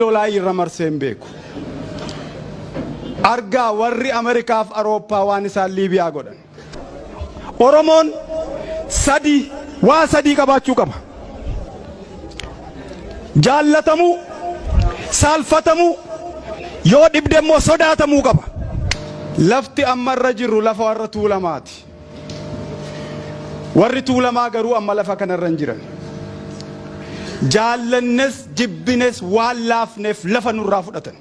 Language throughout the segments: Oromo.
lolaa irra marseen beeku. Argaa warri Ameerikaaf Awurooppaa waan isaan Liibiyaa godhan. Oromoon waa sadii qabaachuu qaba. Jaallatamuu, saalfatamuu, yoo dhibde immoo sodaatamuu qaba. Lafti amma irra jirru lafa warra Tuulamaati. Warri Tuulamaa garuu amma lafa kanarra hin jiran. Jaallannes jibbines waan laafneef lafa nurraa fudhatan.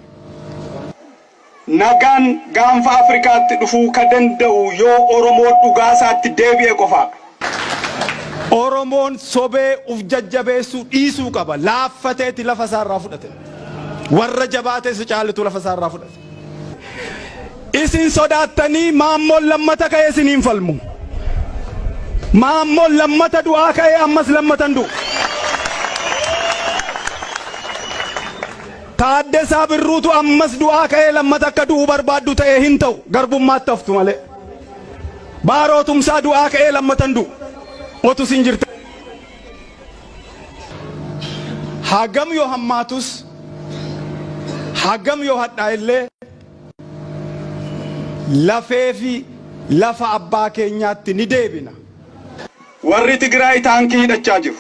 Nagaan gaanfa Afrikaatti dhufuu ka danda'u yoo Oromoo dhugaasaatti deebi'e qofa. Oromoon sobee uf jajjabeessuu dhiisuu qaba. Laaffateeti lafa isaarraa fudhatan. Warra jabaatees caalitu lafa isaarraa fudhatan. Isin sodaattanii maammoon lammata ka'ee isiniin falmu. Maammoon lammata du'aa ka'ee ammas lammatan du'u. Taaddasaa Birruutu ammas du'aa ka'ee lammata akka du'u barbaaddu ta'ee hin ta'u garbummaatti haftu malee. Baaroo Tumsaa du'aa ka'ee lammatan du'u. Otu sin jirta. Hagam yoo hammaatus hagam yoo hadhaa illee lafee fi lafa abbaa keenyaatti ni deebina. Warri Tigraay taankii hidhachaa jiru.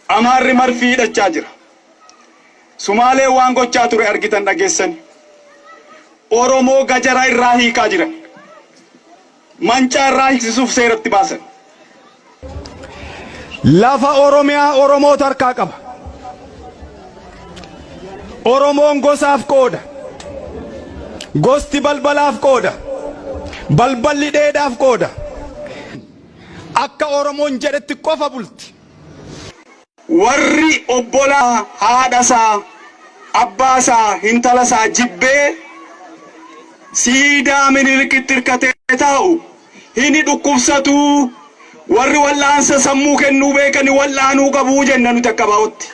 Amaarri marfii hidhachaa jira. Sumaalee waan gochaa ture argitan dhageessani. Oromoo gajaraa irraa hiikaa jiran. Mancaa irraa hiiksisuuf seeratti baasan. Lafa Oromiyaa Oromoo harkaa qaba. Oromoon gosaaf qooda. Gosti balbalaaf qooda. Balballi dheedhaaf qooda. Akka Oromoon jedhetti qofa bulti. Warri obbolaa haadhasaa abbaasaa hintalasaa jibbee siidaa Minilikitti hirkatee taa'u hini dhukkubsatu warri wal'aansa sammuu kennuu beekani wal'aanuu qabuu jenna nuti akka baa'otti.